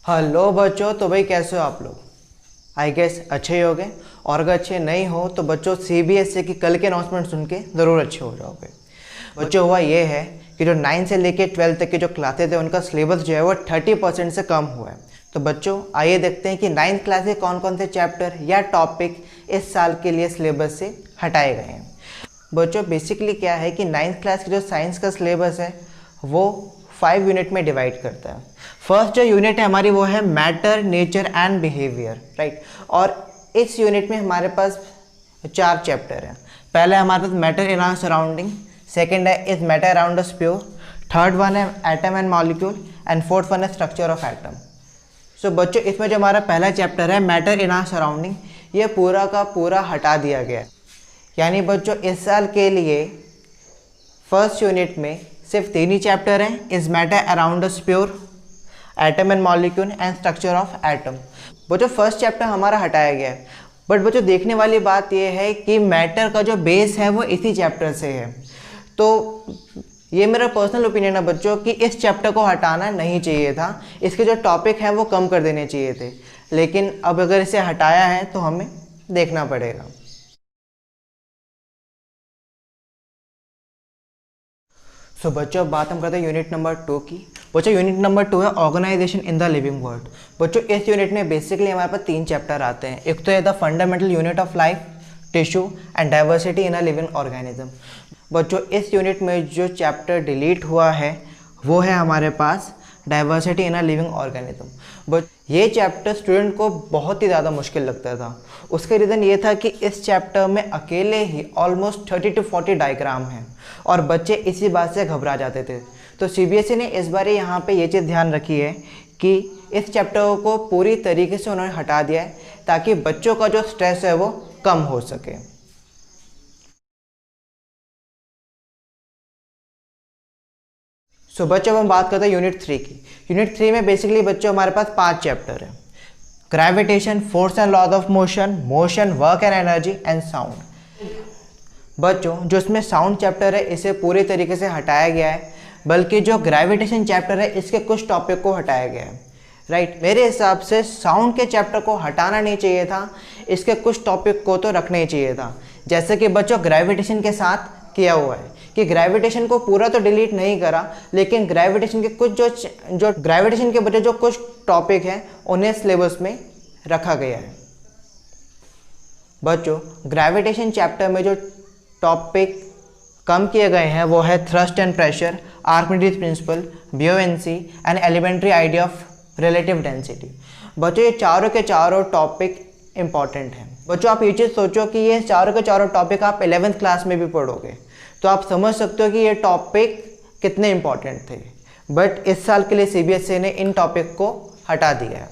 Hello बच्चों, तो भाई कैसे हो आप लोग। आई गेस अच्छे ही होगे। और अगर अच्छे नहीं हो तो बच्चों सीबीएसई की कल के अनाउंसमेंट सुन के ज़रूर अच्छे हो जाओगे। बच्चों हुआ ये है कि जो 9 से लेके 12 तक की जो क्लासेज है उनका सिलेबस जो है वो 30% से कम हुआ है। तो बच्चों आइए देखते हैं कि 9th क्लास के कौन कौन से चैप्टर या टॉपिक इस साल के लिए सिलेबस से हटाए गए हैं। बच्चों बेसिकली क्या है कि 9th क्लास की जो साइंस का सिलेबस है वो 5 यूनिट में डिवाइड करता है। फर्स्ट जो यूनिट है हमारी वो है matter, nature and behaviour, right. और इस यूनिट में हमारे पास 4 चैप्टर हैं। पहला है हमारे पास matter in our surrounding, second है is matter around us pure, third one है atom and molecule and fourth one है स्ट्रक्चर ऑफ एटम। सो बच्चों इसमें जो हमारा पहला चैप्टर है मैटर इन आवर सराउंडिंग, ये पूरा का पूरा हटा दिया गया है। यानी बच्चों इस साल के लिए फर्स्ट यूनिट में सिर्फ 3 ही चैप्टर हैं, is matter around us pure, atom and molecule and structure of atom. बच्चों फर्स्ट चैप्टर हमारा हटाया गया है, बट बच्चों देखने वाली बात यह है कि मैटर का जो बेस है वो इसी चैप्टर से है। तो ये मेरा पर्सनल ओपिनियन है बच्चों कि इस चैप्टर को हटाना नहीं चाहिए था, इसके जो टॉपिक हैं वो कम कर देने चाहिए थे, लेकिन अब अगर इसे हटाया है तो हमें देखना पड़ेगा। सो बच्चों बात हम करते हैं यूनिट नंबर 2 की। बच्चों यूनिट नंबर 2 है organisation in the living world. बच्चों इस यूनिट में बेसिकली हमारे पास 3 चैप्टर आते हैं। एक तो है the fundamental unit of life, tissue and diversity in a living organism. बच्चों इस यूनिट में जो चैप्टर डिलीट हुआ है वो है हमारे पास diversity in a living organism. But ये चैप्टर स्टूडेंट को बहुत ही ज़्यादा मुश्किल लगता था। उसका रीज़न ये था कि इस चैप्टर में अकेले ही ऑलमोस्ट 30 to 40 डायग्राम हैं और बच्चे इसी बात से घबरा जाते थे। तो सीबीएसई ने इस बार यहाँ पे ये चीज़ ध्यान रखी है कि इस चैप्टर को पूरी तरीके से उन्होंने हटा दिया है ताकि बच्चों का जो स्ट्रेस है वो कम हो सके। सो बच्चों हम बात करते हैं यूनिट 3 की। यूनिट 3 में बेसिकली बच्चों हमारे पास 5 चैप्टर हैं। Gravitation, force and laws of motion, motion, work and energy and sound. बच्चों जो इसमें साउंड चैप्टर है इसे पूरी तरीके से हटाया गया है, बल्कि जो ग्रेविटेशन चैप्टर है इसके कुछ टॉपिक को हटाया गया है, राइट। मेरे हिसाब से साउंड के चैप्टर को हटाना नहीं चाहिए था, इसके कुछ टॉपिक को तो रखना ही चाहिए था। जैसे कि बच्चों ग्रेविटेशन के साथ किया हुआ है कि ग्रेविटेशन को पूरा तो डिलीट नहीं करा, लेकिन ग्रेविटेशन के कुछ जो ग्रेविटेशन के बच्चे जो कुछ टॉपिक हैं उन्हें सिलेबस में रखा गया है। बच्चों ग्रेविटेशन चैप्टर में जो टॉपिक कम किए गए हैं वो है thrust and pressure, Archimedes principle, buoyancy and elementary idea of relative density. बच्चों ये चारों के चारों टॉपिक इंपॉर्टेंट हैं। बच्चों आप ये चीज़ सोचो कि ये चारों के चारों टॉपिक आप 11th क्लास में भी पढ़ोगे तो आप समझ सकते हो कि ये टॉपिक कितने इंपॉर्टेंट थे, बट इस साल के लिए सीबीएसई ने इन टॉपिक को हटा दिया है।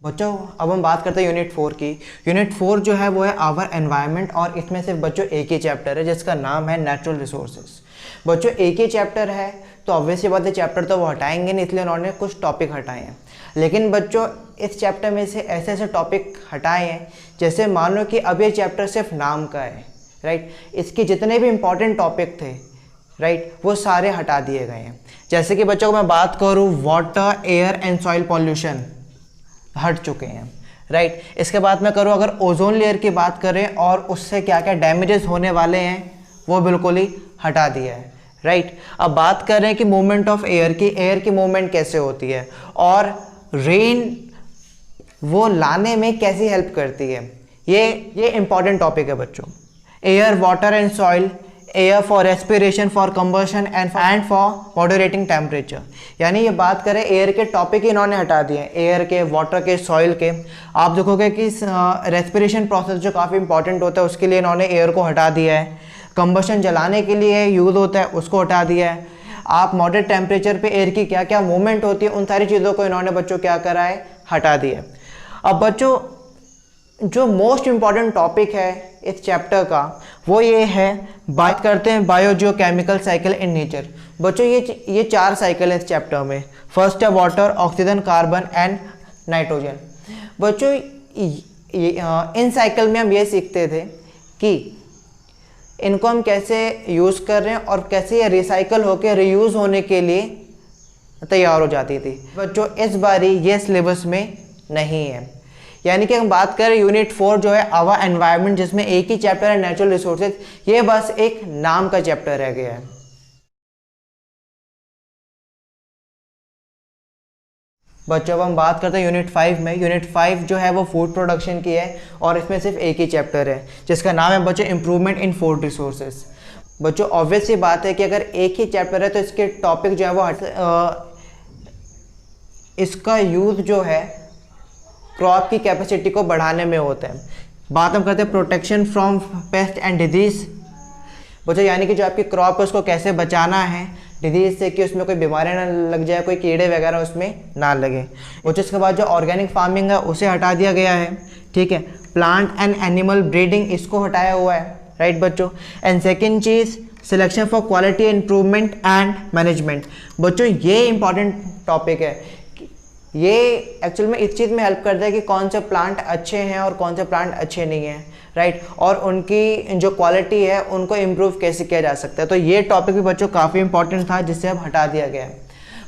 बच्चों अब हम बात करते हैं यूनिट 4 की। यूनिट 4 जो है वो है आवर एनवायरनमेंट और इसमें सिर्फ बच्चों एक ही चैप्टर है जिसका नाम है नेचुरल रिसोर्सेज। बच्चों एक ही चैप्टर है तो ऑब्वियसली बात है चैप्टर तो वो हटाएंगे नहीं, इसलिए उन्होंने कुछ टॉपिक हटाए हैं। लेकिन बच्चों इस चैप्टर में से ऐसे ऐसे टॉपिक हटाए हैं जैसे मान लो कि अब ये चैप्टर सिर्फ नाम का है, राइट। इसके जितने भी इंपॉर्टेंट टॉपिक थे, राइट, वो सारे हटा दिए गए हैं। जैसे कि बच्चों को मैं बात करूँ water, air and soil pollution हट चुके हैं, राइट। इसके बाद मैं करूँ अगर ओजोन लेयर की बात करें और उससे क्या क्या डैमेजेस होने वाले हैं वो बिल्कुल ही हटा दिया है, राइट। अब बात करें कि मूवमेंट ऑफ एयर की मूवमेंट कैसे होती है और रेन वो लाने में कैसी हेल्प करती है, ये इंपॉर्टेंट टॉपिक है बच्चों। Air, water and soil, air for respiration, for combustion and for moderating temperature. यानी ये बात करें एयर के टॉपिक ही इन्होंने हटा दिए हैं, एयर के, वाटर के, सॉइल के। आप देखोगे कि रेस्पिरेशन प्रोसेस जो काफ़ी इंपॉर्टेंट होता है उसके लिए इन्होंने एयर को हटा दिया है। कंबशन जलाने के लिए यूज़ होता है उसको हटा दिया है। आप मॉडरेट टेम्परेचर पे एयर की क्या क्या मूवमेंट होती है उन सारी चीज़ों को इन्होंने बच्चों क्या करा है, हटा दिया है। अब बच्चों जो मोस्ट इम्पॉर्टेंट टॉपिक है इस चैप्टर का वो ये है, बात करते हैं बायोजियोकेमिकल साइकिल इन नेचर। बच्चों ये 4 साइकिल है इस चैप्टर में। फर्स्ट है water, oxygen, carbon and nitrogen. बच्चों इन साइकिल में हम ये सीखते थे कि इनको हम कैसे यूज़ कर रहे हैं और कैसे ये रिसाइकल होकर रीयूज़ होने के लिए तैयार हो जाती थी। बच्चों इस बारी ये सिलेबस में नहीं है, यानी कि हम बात करें यूनिट 4 जो है आवर एनवायरनमेंट, जिसमें एक ही चैप्टर है नेचुरल रिसोर्सेज, ये बस एक नाम का चैप्टर रह गया है। बच्चों अब हम बात करते हैं यूनिट 5 में। यूनिट 5 जो है वो फूड प्रोडक्शन की है और इसमें सिर्फ एक ही चैप्टर है जिसका नाम है बच्चों इम्प्रूवमेंट इन फूड रिसोर्सेज। बच्चों ऑब्वियस सी बात है कि अगर एक ही चैप्टर है तो इसके टॉपिक जो है वो इसका यूज़ जो है क्रॉप की कैपेसिटी को बढ़ाने में होता है। बात हम करते हैं protection from paste and disease. बच्चों यानी कि जो आपकी क्रॉप है उसको कैसे बचाना है डिजीज़ से, कि उसमें कोई बीमारियाँ ना लग जाए, कोई कीड़े वगैरह उसमें ना लगे। बच्चों इसके बाद जो ऑर्गेनिक फार्मिंग है उसे हटा दिया गया है, ठीक है। प्लांट एंड एनिमल ब्रीडिंग इसको हटाया हुआ है, राइट बच्चों। And second cheese selection for quality improvement and management. बच्चों ये इंपॉर्टेंट टॉपिक है, ये एक्चुअल में इस चीज़ में हेल्प करता है कि कौन से प्लांट अच्छे हैं और कौन से प्लांट अच्छे नहीं हैं, राइट, और उनकी जो क्वालिटी है उनको इम्प्रूव कैसे किया जा सकता है। तो ये टॉपिक भी बच्चों काफ़ी इंपॉर्टेंट था जिससे अब हटा दिया गया है।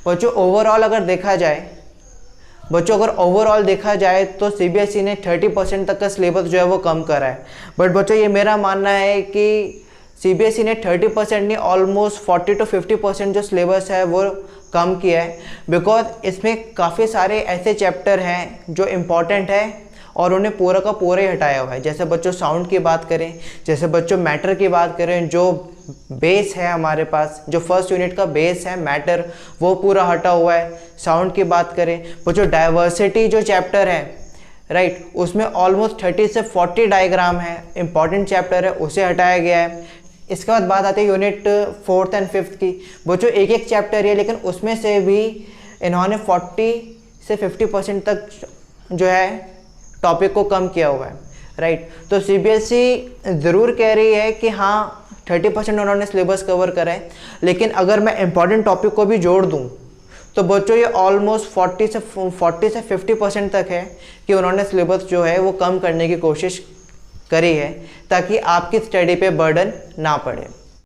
बच्चों ओवरऑल अगर देखा जाए तो CBSE ने 30% तक का सिलेबस जो है वो कम करा है। बट बच्चों ये मेरा मानना है कि CBSE ने 30% नहीं ऑलमोस्ट 40 to 50% जो सिलेबस है वो कम किया है, बिकॉज इसमें काफ़ी सारे ऐसे चैप्टर हैं जो इम्पॉर्टेंट है और उन्हें पूरा का पूरा ही हटाया हुआ है। जैसे बच्चों साउंड की बात करें, जैसे बच्चों मैटर की बात करें, जो बेस है हमारे पास, जो फर्स्ट यूनिट का बेस है मैटर, वो पूरा हटा हुआ है। साउंड की बात करें बच्चों, डाइवर्सिटी जो चैप्टर है, राइट, उसमें ऑलमोस्ट 30 से 40 डायग्राम है, इंपॉर्टेंट चैप्टर है, उसे हटाया गया है। इसके बाद बात आती है यूनिट 4th एंड 5th की। बच्चों एक एक चैप्टर है लेकिन उसमें से भी इन्होंने 40 से 50% तक जो है टॉपिक को कम किया हुआ है, राइट। तो CBSE ज़रूर कह रही है कि हाँ 30% उन्होंने सिलेबस कवर करा है, लेकिन अगर मैं इंपॉर्टेंट टॉपिक को भी जोड़ दूँ तो बच्चों ये ऑलमोस्ट 40 से 50% तक है कि उन्होंने सिलेबस जो है वो कम करने की कोशिश करी है ताकि आपकी स्टडी पे बर्डन ना पड़े।